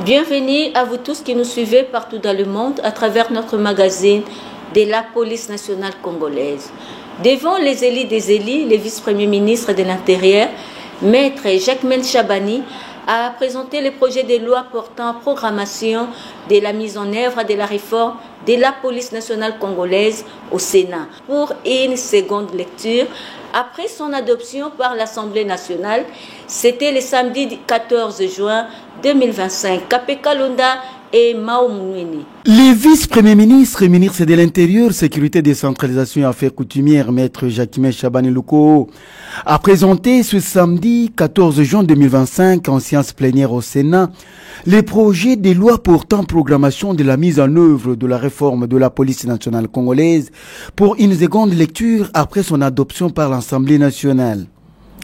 Bienvenue à vous tous qui nous suivez partout dans le monde à travers notre magazine de la police nationale congolaise. Devant les élus des élus, le vice-premier ministre de l'Intérieur, Maître Jacquemain Chabani, a présenté le projet de loi portant programmation de la mise en œuvre de la réforme de la police nationale congolaise au Sénat pour une seconde lecture. Après son adoption par l'Assemblée nationale, c'était le samedi 14 juin 2025. Kapeka Londa et Mao Mounouini. Les vice-premiers ministres et ministres de l'Intérieur, Sécurité, Décentralisation et Affaires coutumières, Maître Jacquemain Chabani Loko, a présenté ce samedi 14 juin 2025 en séance plénière au Sénat les projets de loi portant programmation de la mise en œuvre de la réforme de la police nationale congolaise pour une seconde lecture après son adoption par l'Assemblée nationale.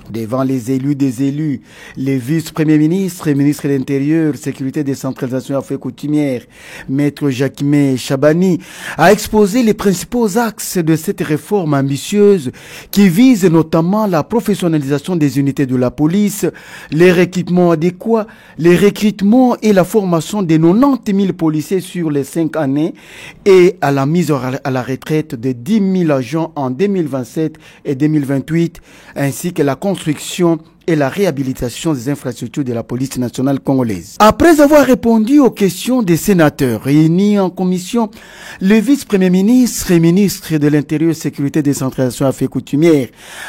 Devant les élus des élus, les vice-premiers ministres et ministres de l'Intérieur, Sécurité, Décentralisation et Affaires coutumières, Maître Jacquemain Chabani a exposé les principaux axes de cette réforme ambitieuse qui vise notamment la professionnalisation des unités de la police, les recrutements adéquats, les recrutements et la formation des 90 000 policiers sur les 5 années et à la mise à la retraite de 10 000 agents en 2027 et 2028, ainsi que la construction et la réhabilitation des infrastructures de la police nationale congolaise. Après avoir répondu aux questions des sénateurs réunis en commission, le vice-premier ministre et ministre de l'Intérieur, Sécurité, Décentralisation et Affaires coutumières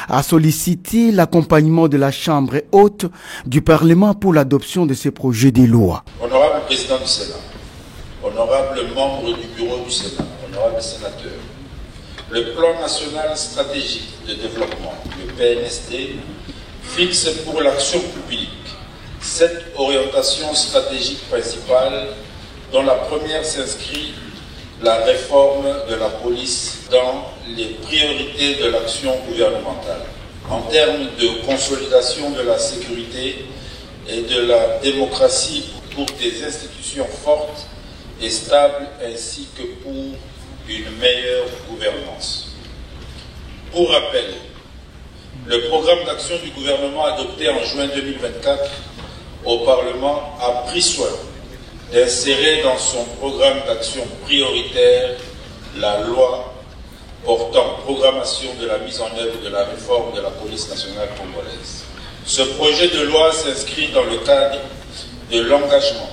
a sollicité l'accompagnement de la Chambre haute du Parlement pour l'adoption de ces projets de loi. Honorable président du Sénat, honorable membre du bureau du Sénat, honorable sénateur, le plan national stratégique de développement, le PNSD, fixe pour l'action publique 7 orientations stratégiques principales, dont la première s'inscrit la réforme de la police dans les priorités de l'action gouvernementale. En termes de consolidation de la sécurité et de la démocratie pour des institutions fortes et stables ainsi que pour une meilleure gouvernance. Pour rappel, le programme d'action du gouvernement adopté en juin 2024 au Parlement a pris soin d'insérer dans son programme d'action prioritaire la loi portant programmation de la mise en œuvre de la réforme de la police nationale congolaise. Ce projet de loi s'inscrit dans le cadre de l'engagement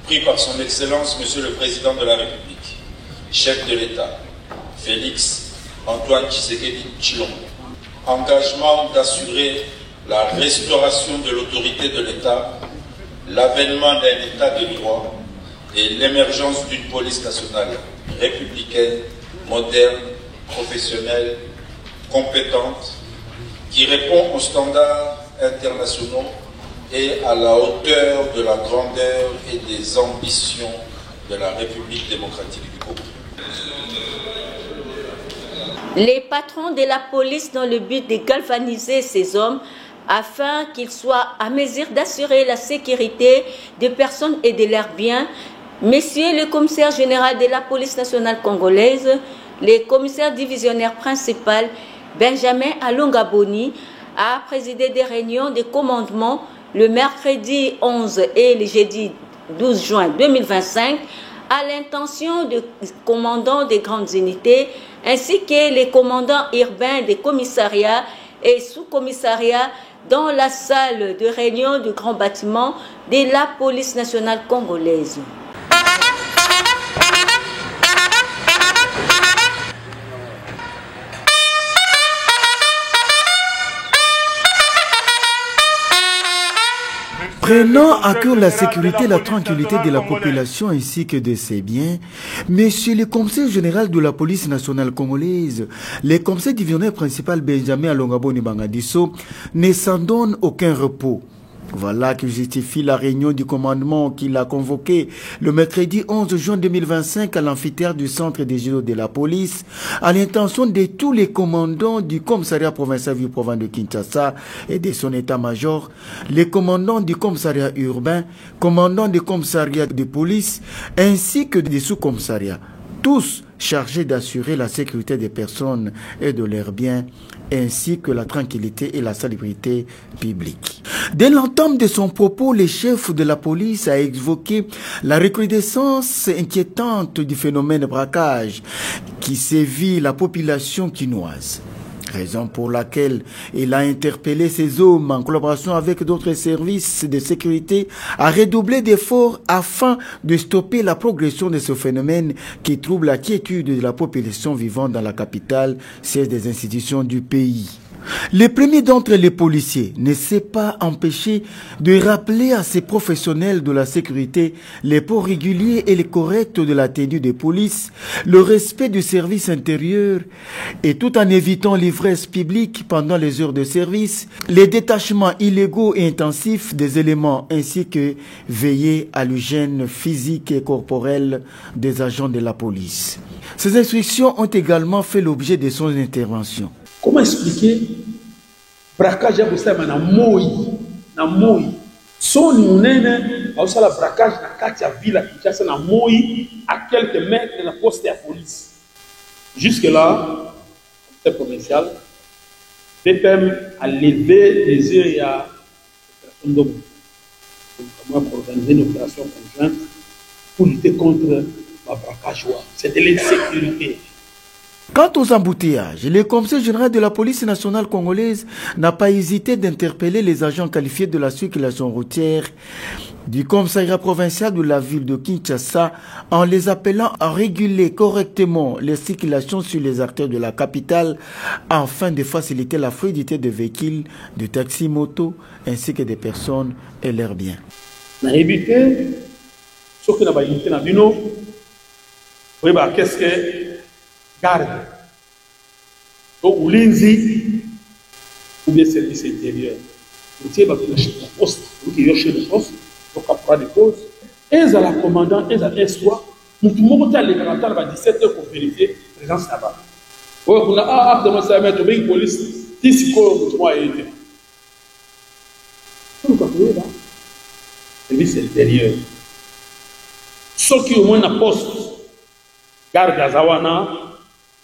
pris par son Excellence Monsieur le Président de la République, chef de l'État, Félix Antoine Tshisekedi Tshilombo. Engagement d'assurer la restauration de l'autorité de l'État, l'avènement d'un État de droit et l'émergence d'une police nationale républicaine, moderne, professionnelle, compétente, qui répond aux standards internationaux et à la hauteur de la grandeur et des ambitions de la République démocratique du Congo. Les patrons de la police dans le but de galvaniser ces hommes afin qu'ils soient à mesure d'assurer la sécurité des personnes et de leurs biens. Monsieur le commissaire général de la police nationale congolaise, le commissaire divisionnaire principal Benjamin Alongaboni a présidé des réunions de commandement le mercredi 11 et le jeudi 12 juin 2025 à l'intention des commandants des grandes unités ainsi que les commandants urbains des commissariats et sous-commissariats dans la salle de réunion du grand bâtiment de la police nationale congolaise. Prenant à cœur la sécurité et la tranquillité de la population ainsi que de ses biens, Monsieur le commissaire général de la police nationale congolaise, le commissaire divisionnaire principal Benjamin Alongaboni Bangadiso, ne s'en donne aucun repos. Voilà qui justifie la réunion du commandement qu'il a convoquée le mercredi 11 juin 2025 à l'amphithéâtre du centre des Jeux de la police à l'intention de tous les commandants du commissariat provincial Ville-Province de Kinshasa et de son état-major, les commandants du commissariat urbain, commandants des commissariats de police ainsi que des sous-commissariats. tous chargés d'assurer la sécurité des personnes et de leurs biens, ainsi que la tranquillité et la salubrité publique. Dès l'entame de son propos, le chef de la police a évoqué la recrudescence inquiétante du phénomène braquage qui sévit la population quinoise. Raison pour laquelle il a interpellé ces hommes en collaboration avec d'autres services de sécurité à redoubler d'efforts afin de stopper la progression de ce phénomène qui trouble la quiétude de la population vivant dans la capitale, siège des institutions du pays. Le premier d'entre les policiers ne s'est pas empêché de rappeler à ces professionnels de la sécurité les pots réguliers et les corrects de la tenue de police, le respect du service intérieur et tout en évitant l'ivresse publique pendant les heures de service, les détachements illégaux et intensifs des éléments ainsi que veiller à l'hygiène physique et corporelle des agents de la police. Ces instructions ont également fait l'objet de son intervention. Comment expliquer braquage ya kusema na moi son munene au sala braquage na kati ya ville Kinshasa na moi à quelques mètres de la poste de police. Jusque là, le provincial BPM a levé les yeux à l'opération d'homme. Donc pour organiser une opération conjointe pour lutter contre le braquage. C'est de l'insécurité. Quant aux embouteillages, le commissaire général de la police nationale congolaise n'a pas hésité d'interpeller les agents qualifiés de la circulation routière du commissariat provincial de la ville de Kinshasa en les appelant à réguler correctement les circulations sur les artères de la capitale afin de faciliter la fluidité des véhicules, de taxis, motos ainsi que des personnes et leurs biens. Qu'est-ce que garde donc ulinzi ou bien service intérieur routier va la poste qui est chez le poste donc après des pauses et à la commandant et à soit tout le monde a les garanties à 17h pour vérifier présence là-bas ouais on a de ça mettre bien police ici quoi tout moi été tout quoi là service intérieur ceux qui au moins na poste garde azawana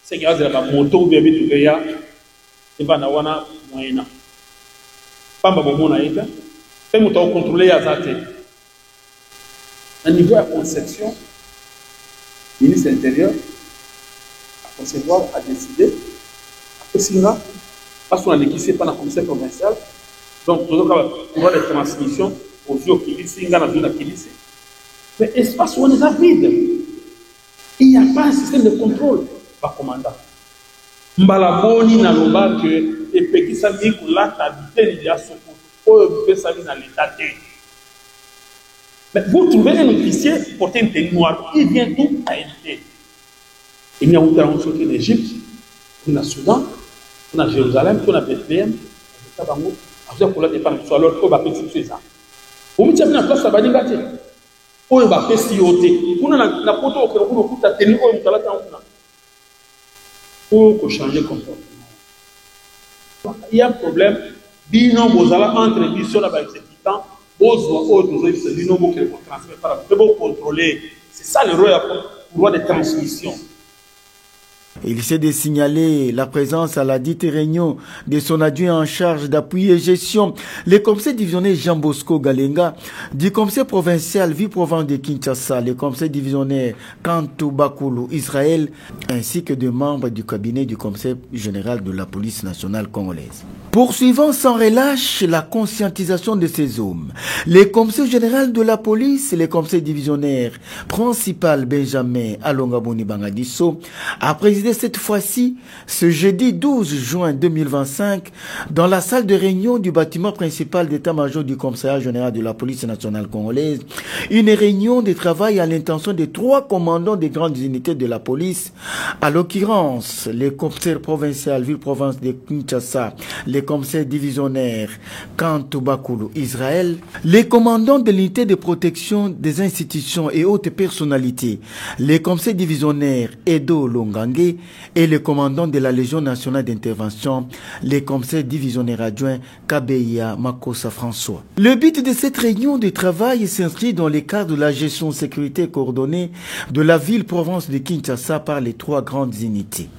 c'est qu'il y a des motos ou bien des trucs là et ben na wana moyena pamba bomo na ita fait moto contrôler azate à niveau de conception ministre intérieur à concevoir à décider après singa parce qu'on a l'équipé par la commissaire provinciale donc tout le droit de transmission aux yeux qui singa na zone qui mais espace où on est vide il n'y a pas un système de contrôle. Pas commandant. Mbalaboni na loba que epekisa mi kula habiter il y a ce pour pesali na l'état. Mais vous trouvez un officier porté une tenue noire, il vient d'où à éviter. Il y a autant de choses en Égypte, on a Soudan, on a Jérusalem, on a Bethléem, on a Tabango, on a Kola de Pan, soit l'autre on va petit ça. Vous me dites na place ça va dingate. On va faire sioter. On a la poto au Kéro, on a tenue au Mutalata on a. Pour changer le comportement. Il y a un problème. Bino bozala entre mission avec exécutant, bozwa autres c'est bino bo que transmettre par pour contrôler. C'est ça le roi de transmission. Il essaie de signaler la présence à la dite réunion de son adjoint en charge d'appui et gestion, le commissaire divisionnaire Jean Bosco Galenga, du commissaire provincial Vie-Provence de Kinshasa, le commissaire divisionnaire Kantou Bakulu Israël, ainsi que de membres du cabinet du commissaire général de la police nationale congolaise. Poursuivant sans relâche la conscientisation de ces hommes, le commissaire général de la police, le commissaire divisionnaire principal Benjamin Alongaboni Bangadiso, a présidé cette fois-ci, ce jeudi 12 juin 2025, dans la salle de réunion du bâtiment principal d'état-major du commissariat général de la police nationale congolaise, une réunion de travail à l'intention des 3 commandants des grandes unités de la police, à l'occurrence, les commissaires provincial Ville-Province de Kinshasa, les commissaires divisionnaires Kantou Bakulu Israël, les commandants de l'unité de protection des institutions et hautes personnalités, les commissaires divisionnaires Edo Longange, et le commandant de la Légion nationale d'intervention, le commissaire divisionnaire adjoint Kabeya Makossa François. Le but de cette réunion de travail s'inscrit dans le cadre de la gestion sécurité coordonnée de la ville-province de Kinshasa par les 3 grandes unités.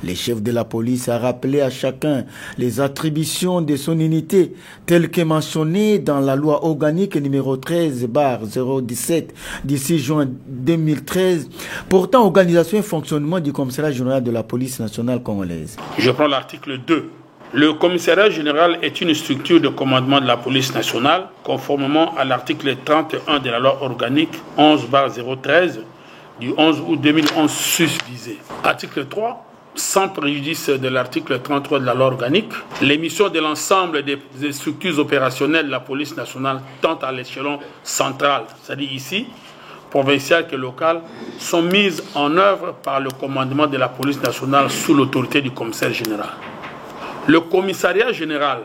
Le chef de la police a rappelé à chacun les attributions de son unité telles que mentionnées dans la loi organique numéro 13/017 du 6 juin 2013 portant organisation et fonctionnement du commissariat général de la police nationale congolaise. Je prends l'article 2. Le commissariat général est une structure de commandement de la police nationale conformément à l'article 31 de la loi organique 11/013 du 11 août 2011 susvisé. Article 3. Sans préjudice de l'article 33 de la loi organique, les missions de l'ensemble des structures opérationnelles de la police nationale, tant à l'échelon central, c'est-à-dire ici, provincial que local, sont mises en œuvre par le commandement de la police nationale sous l'autorité du commissaire général. Le commissariat général,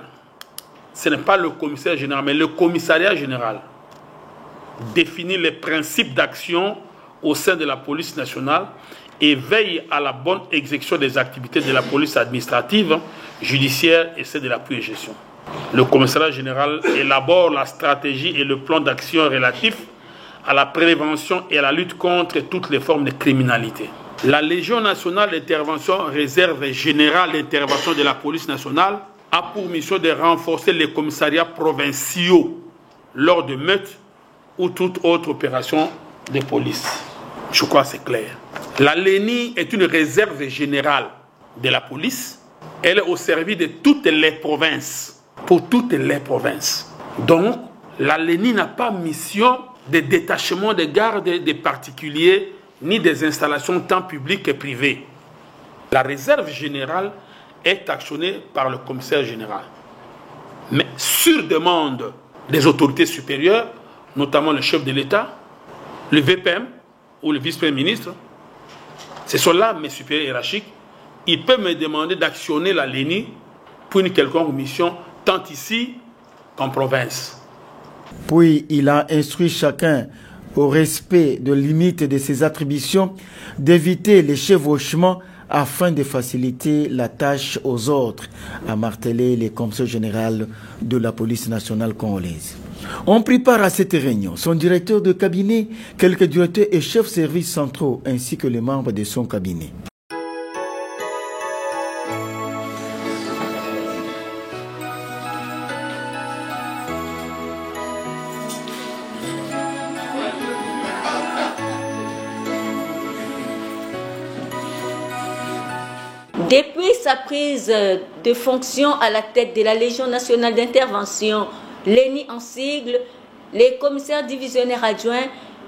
ce n'est pas le commissaire général, mais le commissariat général définit les principes d'action au sein de la police nationale et veille à la bonne exécution des activités de la police administrative, judiciaire et celle de l'appui et gestion. Le commissariat général élabore la stratégie et le plan d'action relatif à la prévention et à la lutte contre toutes les formes de criminalité. La Légion nationale d'intervention, réserve générale d'intervention de la police nationale, a pour mission de renforcer les commissariats provinciaux lors de meutes ou toute autre opération de police. Je crois que c'est clair. La LENI est une réserve générale de la police. Elle est au service de toutes les provinces, pour toutes les provinces. Donc, la LENI n'a pas mission de détachement de garde des particuliers ni des installations tant publiques que privées. La réserve générale est actionnée par le commissaire général. Mais sur demande des autorités supérieures, notamment le chef de l'État, le VPM ou le vice-premier ministre, ce sont là mes supérieurs hiérarchiques, ils peuvent me demander d'actionner la LENI pour une quelconque mission, tant ici qu'en province. Puis il a instruit chacun au respect de limites de ses attributions, d'éviter les chevauchements afin de faciliter la tâche aux autres, a martelé le commissaire général de la police nationale congolaise. On prépare à cette réunion son directeur de cabinet, quelques directeurs et chefs services centraux, ainsi que les membres de son cabinet. Depuis sa prise de fonction à la tête de la Légion nationale d'intervention, LENI en sigle, le commissaire divisionnaire adjoint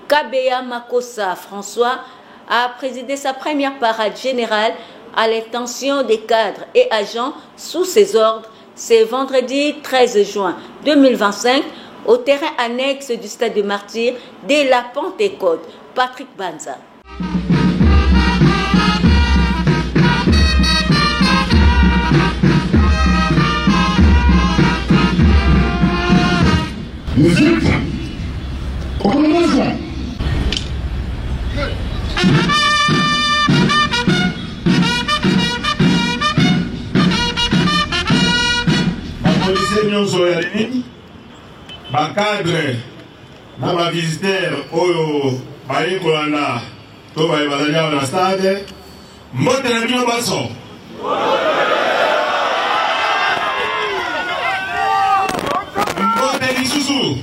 Kabeya Makossa François a présidé sa première parade générale à l'intention des cadres et agents sous ses ordres ce vendredi 13 juin 2025 au terrain annexe du stade de Martyrs de la Pentecôte. Patrick Banza. Musique, on commence. Policiers nyonso ya lini bakadre na bavisiteur oyo bali kolanda to bali bazali awa na stade mbote na bino baso mbote lisusu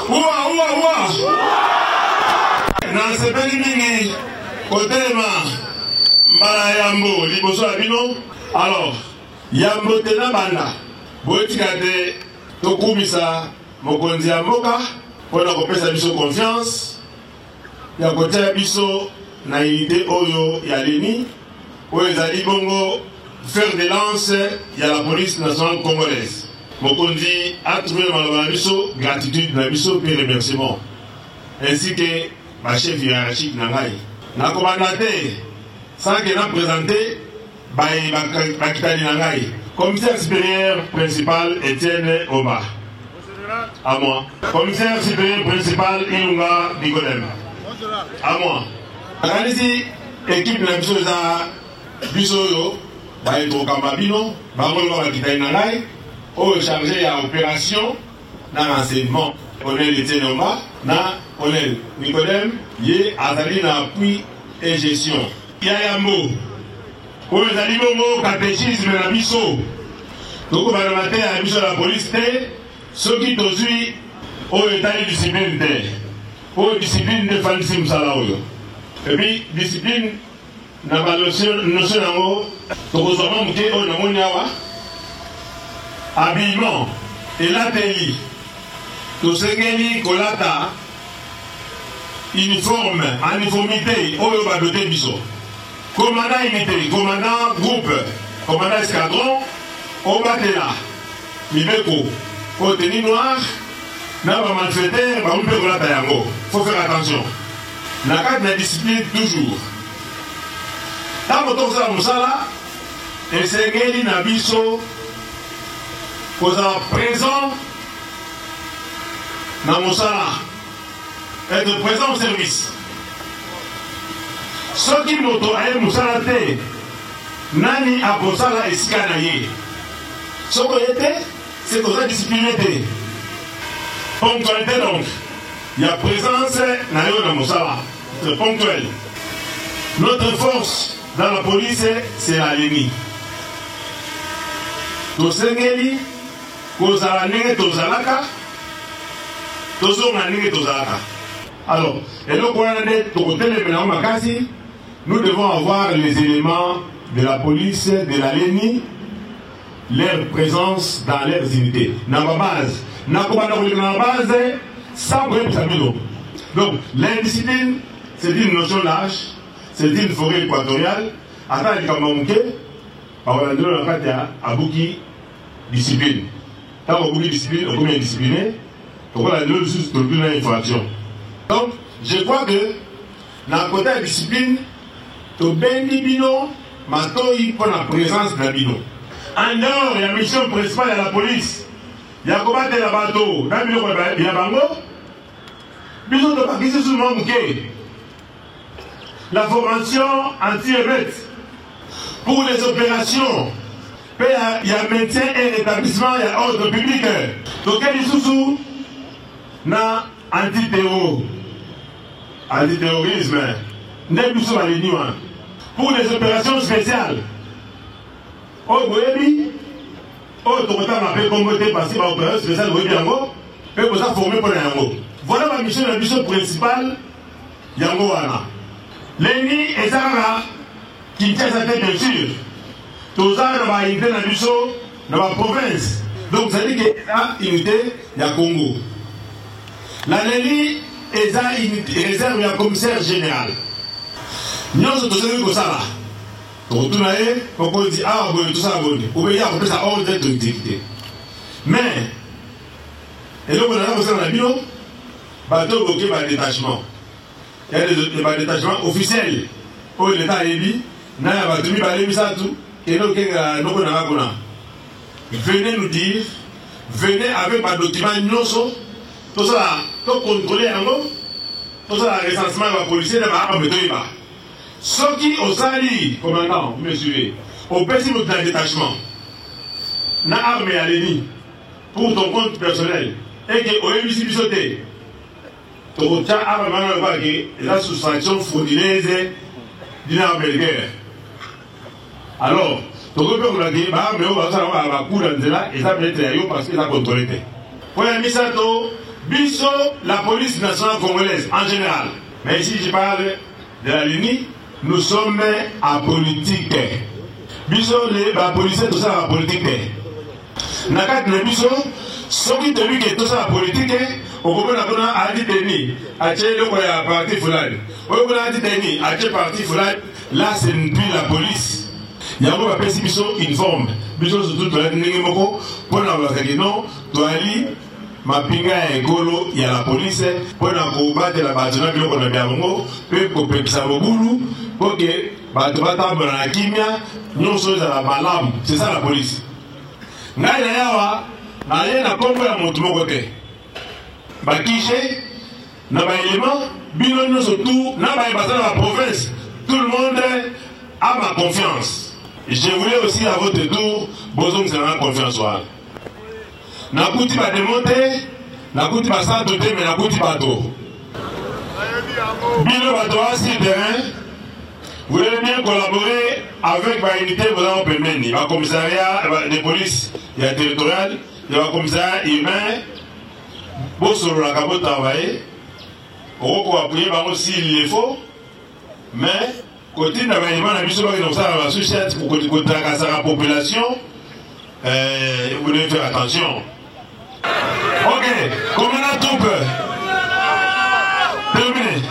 uwa na sepeli mingi kotelema mbala yambo liboso ya bino. Alors, yambo tena banda boetika te tokumisa mokonzi ya mboka mpona kopesa biso confiance ya kotia biso na unité oyo ya LENI oyo ezali bongo fer de lance ya la police nationale congolaise. Mokonzi a trouvé maloba na biso gratitude na biso pe remerciement ainsi que ma chef hiérarchique na ngai nakobanda te sans que na présenter Bakitani Nangai, commissaire supérieur principal Etienne Oba. À moi. Commissaire supérieur principal Ilunga Nigodem. à moi. Ici, équipe de la Bisoyo, va être au Kambabino, va avoir au chargé à opération dans l'enseignement. On est les Ténomba, on est Nicodème, yé Azali na appui et gestion. Yayambo, on est allé au catéchisme de la Biso. Donc on va le matin à la Biso de la police, ceux qui te suivent, on est allé discipline. On discipline de Fansim Salaoyo. Et puis, discipline, n'a pas notion d'ango, donc on a habillement, et l'atelier, tout ce qui est colata, uniforme, en uniformité, on va doter biso. Commandant unité, commandant groupe, commandant escadron, on va être là. Mibeko, au tenue noir, n'a pas maltraité, on peut colata yango. Faut faire attention. La carte de la discipline toujours. Tant que tu as Moussala, et c'est Geli Nabiso, vous êtes présent dans Moussala, être présent au service. Ce qui nous a Moussala, Nani a Moussala et Skanaye. Ce qu'on était, c'est que vous êtes discipliné. Ponctualité donc. Il y a présence dans Moussala. C'est ponctuel. Notre force dans la police, c'est la ligne. Tosengeli, Kozalane, Tozalaka, Tozonane, Tozalaka. Alors, et donc, nous devons avoir les éléments de la police, de la ligne, leur présence dans leurs unités. Dans la base, sans problème. Donc, l'indiscipline, c'est une notion d'âge, c'est une forêt équatoriale. Attends, il y a un cas à Bouki, discipline. Quand on Bouki discipline, on est discipliné, on a une infraction. Donc, je crois que, dans le côté de la discipline, tu as bino, pour la présence de la bino. En dehors, il y a la mission principale de la police. Il y a combattre la bateau, il y a bango. Bino de Pakistan sur le monde. La formation anti-émeute pour les opérations, il y a maintien et rétablissement, il y a ordre public. Donc, il y a des sous na antiterrorisme, pour les opérations spéciales. Au Boébi, au Toyota m'appelle Congoté parce que l'opération spéciale de Yango, et vous avez formé pour Yango. Voilà ma mission, la mission principale, Yango Wana. L'ennemi est ça qui tient sa tête, bien sûr. Tout ça, on va unité dans la mission, dans la province. Donc, ça dit qu'il y a unité, il y a Congo. La l'ennemi est ça, réserve, il y a commissaire général. Nous sommes tous les comme ça là. Donc, tout le monde, on dit, ah, bon, tout ça, bon. Ou bien, on peut ça ordre d'activité. Mais, et donc, on a besoin de la bio, bateau bloqué par le détachement. Il y a des détachements officiels. Où l'État a dit, n'a pas de tout, et donc, venez nous dire, venez avec un document, tout ça, tout contrôler, tout ça, le recensement de la police, de la méthode. Ceux qui ont sali, commandant, vous me suivez, au petit de détachement, n'a armé à l'ennemi pour ton compte personnel, et que au MIC bisoté, tu retiens arme à la soustraction frauduleuse d'une arme de guerre. Alors, tu peux vous dire, mais on va faire un coup d'anzela, et ça peut être parce qu'il a contrôlé. Pour la Misato, Bisso, la police nationale congolaise en général. Mais ici, je parle de la ligne. Nous sommes à politique. Biso, la police, tout ça à politique. Nakat le biso, ce qui te dit que tout ça à politique, au gouvernement a dit teni, a tué le parti Foulad. Au gouvernement a dit teni, a tué le parti Foulad. Là, c'est plus la police. Il y a un peu de biso uniforme. Biso, surtout, tu as dit Ningimoko, pour l'avoir dit non, tu as dit. Mapinga et Golo, il y a la police, pour la combattre la bâtiment, puis on a bien mongo, puis qu'on peut ça au boulot, pour que, Batubata, la kimia, nous sommes à la malam, c'est ça la police. Naïla, n'a rien à comprendre à mon côté. Bakishe, n'a pas élément, Bino surtout, dans la province, tout le monde a ma confiance. Je voulais aussi à votre tour, Bozong c'est ma confiance. Nakouti va démonter, Nakouti va s'entouter, mais Nakouti va tout. Bino va droit sur le terrain. Vous voulez bien collaborer avec l'unité de la commissariat de police territoriale, le commissariat humain, pour se travailler. On peut appuyer s'il le faut, mais côté de la société pour la population, vous devez faire attention. Ok, commandant troupe, terminé.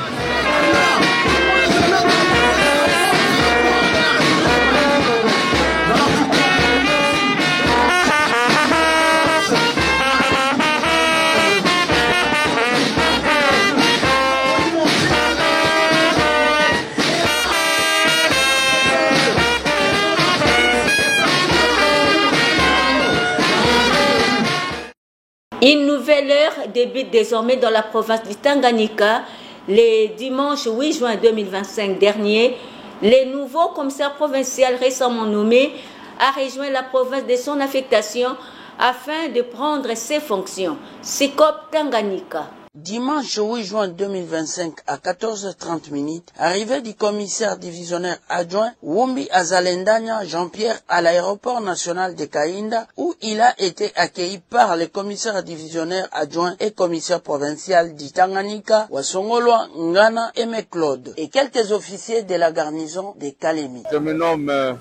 Une nouvelle heure débute désormais dans la province du Tanganyika. Le dimanche 8 juin 2025 dernier, le nouveau commissaire provincial récemment nommé a rejoint la province de son affectation afin de prendre ses fonctions. Sikop Tanganyika. Dimanche 8 juin 2025 à 14h30, arrivée du commissaire divisionnaire adjoint Wumbi Azalendanya Jean-Pierre à l'aéroport national de Kainda où il a été accueilli par le commissaire divisionnaire adjoint et commissaire provincial du Tanganyika, Wasongolwa Ngana Aimé Claude et quelques officiers de la garnison de Kalemi. Je me nomme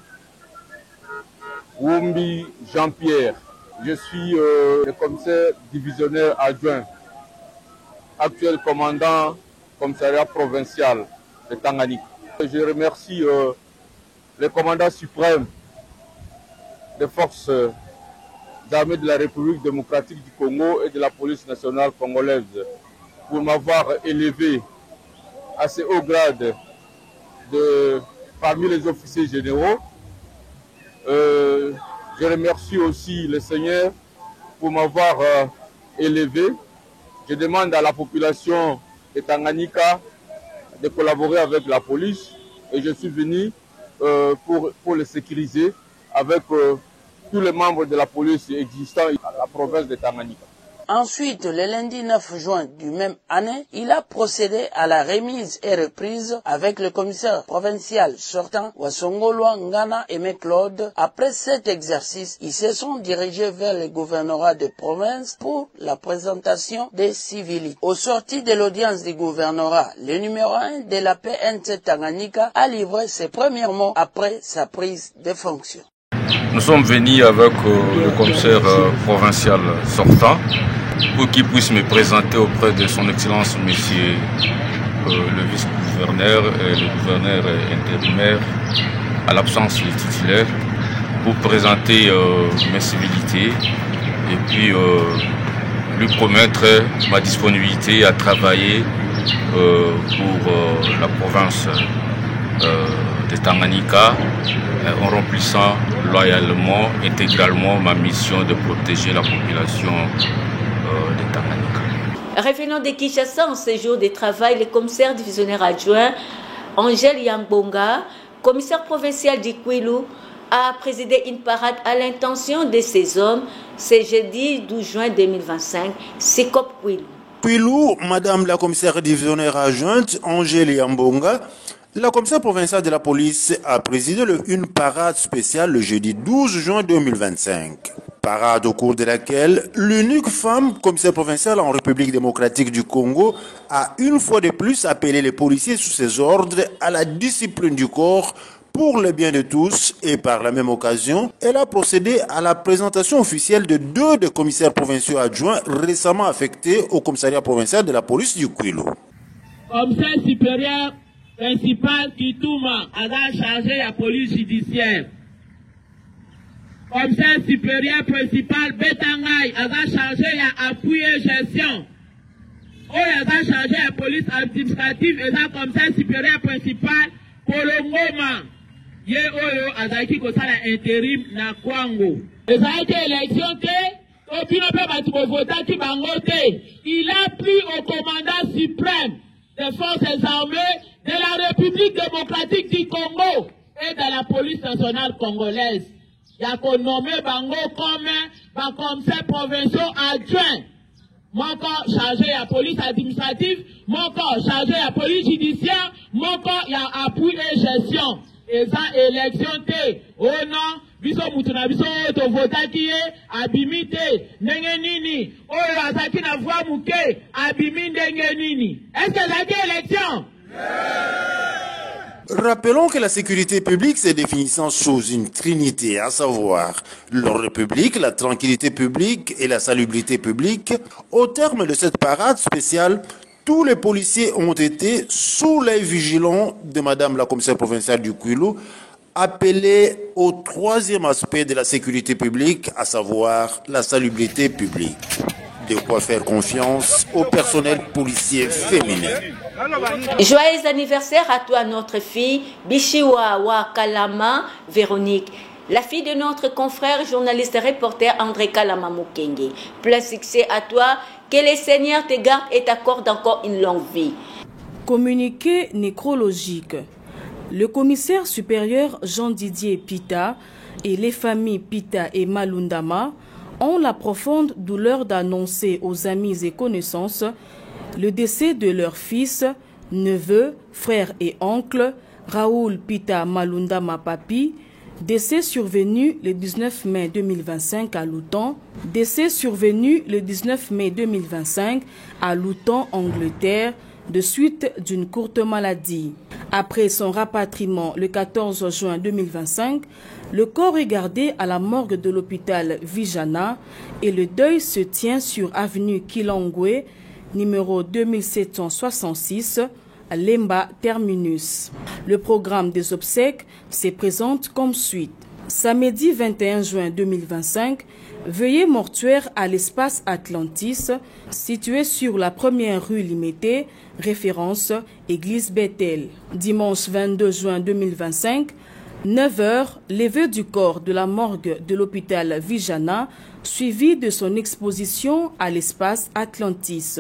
Wumbi Jean-Pierre. Je suis le commissaire divisionnaire adjoint, actuel commandant commissariat provincial de Tanganyika. Je remercie le commandant suprême des forces armées de la République démocratique du Congo et de la police nationale congolaise pour m'avoir élevé à ce haut grade parmi les officiers généraux. Je remercie aussi le Seigneur pour m'avoir élevé. Je demande à la population de Tanganyika de collaborer avec la police et je suis venu pour le sécuriser avec tous les membres de la police existants à la province de Tanganyika. Ensuite, le lundi 9 juin du même année, il a procédé à la remise et reprise avec le commissaire provincial sortant Wasongolwa Ngana Aimé Claude. Après cet exercice, ils se sont dirigés vers le gouvernorat de province pour la présentation des civilités. Au sorti de l'audience du gouvernorat, le numéro 1 de la PNC Tanganyika a livré ses premiers mots après sa prise de fonction. Nous sommes venus avec le commissaire provincial sortant pour qu'il puisse me présenter auprès de son Excellence Monsieur le vice-gouverneur et le gouverneur intérimaire à l'absence du titulaire pour présenter mes civilités et puis lui promettre ma disponibilité à travailler pour la province de Tanganyika en remplissant loyalement, intégralement ma mission de protéger la population de Tanganyika. Revenant de Kinshasa en séjour de travail, le commissaire divisionnaire adjoint Angèle Yambonga, commissaire provincial du Kwilu, a présidé une parade à l'intention de ces hommes ce jeudi 12 juin 2025, Sikop Kwilu. Kwilu, Madame la commissaire divisionnaire adjointe Angèle Yambonga, la commissaire provinciale de la police a présidé une parade spéciale le jeudi 12 juin 2025. Parade au cours de laquelle l'unique femme commissaire provinciale en République démocratique du Congo a une fois de plus appelé les policiers sous ses ordres à la discipline du corps pour le bien de tous et par la même occasion, elle a procédé à la présentation officielle de 2 des commissaires provinciaux adjoints récemment affectés au commissariat provincial de la police du Kwilu. Commissaire supérieur principal Kitouma a chargé la police judiciaire. Commissaire supérieur principal Betangay a chargé l'appui et gestion. Il a chargé la police administrative et la commissaire supérieur principal Kolongoma. Il a chargé l'intérim na Kwango. Il a été élection il a pris au commandant suprême des forces armées de la République démocratique du Congo et de la police nationale congolaise. Il y a qu'on nommé Bango comme commissaire provincial adjoint. Mon corps chargé à la police administrative, mon corps chargé à la police judiciaire, mon corps il y a appui et gestion. Et ça, élection T. Oh non, biso mutuna biso to vota qui est abimi T. Nengenini. Oh azaki na voix muke abimi nengenini. Est-ce que c'est élection? Rappelons que la sécurité publique se définit sous une trinité, à savoir l'ordre public, la tranquillité publique et la salubrité publique. Au terme de cette parade spéciale, tous les policiers ont été sous l'œil vigilant de Madame la commissaire provinciale du Kwilu, appelée au troisième aspect de la sécurité publique, à savoir la salubrité publique. De quoi faire confiance au personnel policier féminin. Joyeux anniversaire à toi, notre fille, Bishiwa Wakalama Véronique, la fille de notre confrère journaliste et reporter André Kalama Mukenge. Plein succès à toi, que le Seigneur te garde et t'accorde encore une longue vie. Communiqué nécrologique. Le commissaire supérieur Jean-Didier Pita et les familles Pita et Malundama ont la profonde douleur d'annoncer aux amis et connaissances le décès de leur fils, neveu, frère et oncle, Raoul Pita Malundama Papi, décès survenu le 19 mai 2025 à Luton, décès survenu le 19 mai 2025 à Luton, Angleterre, de suite d'une courte maladie. Après son rapatriement le 14 juin 2025, le corps est gardé à la morgue de l'hôpital Vijana et le deuil se tient sur avenue Kilongwe, numéro 2766, à Lemba Terminus. Le programme des obsèques se présente comme suite. Samedi 21 juin 2025, veuillez mortuaire à l'espace Atlantis, situé sur la première rue Limité, référence Église Bethel. Dimanche 22 juin 2025, 9h, levée du corps de la morgue de l'hôpital Vijana, suivi de son exposition à l'espace Atlantis.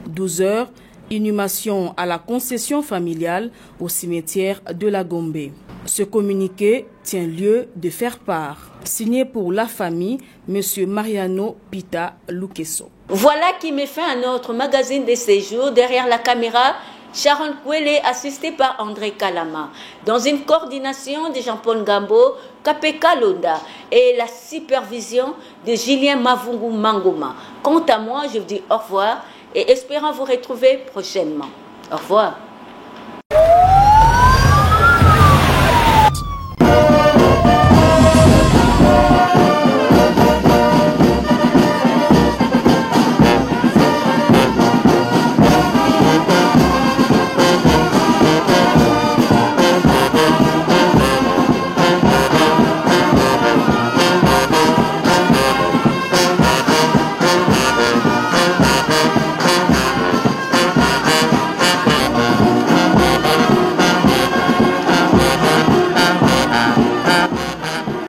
12h, inhumation à la concession familiale au cimetière de la Gombe. Ce communiqué tient lieu de faire part. Signé pour la famille, M. Mariano Pita Lukeso. Voilà qui met fin à notre magazine de séjour. Derrière la caméra, Sharon Kwele, assisté par André Kalama. Dans une coordination de Jean-Paul Gambo, Kapeka Londa et la supervision de Julien Mavungu Mangoma. Quant à moi, je vous dis au revoir et espérons vous retrouver prochainement. Au revoir.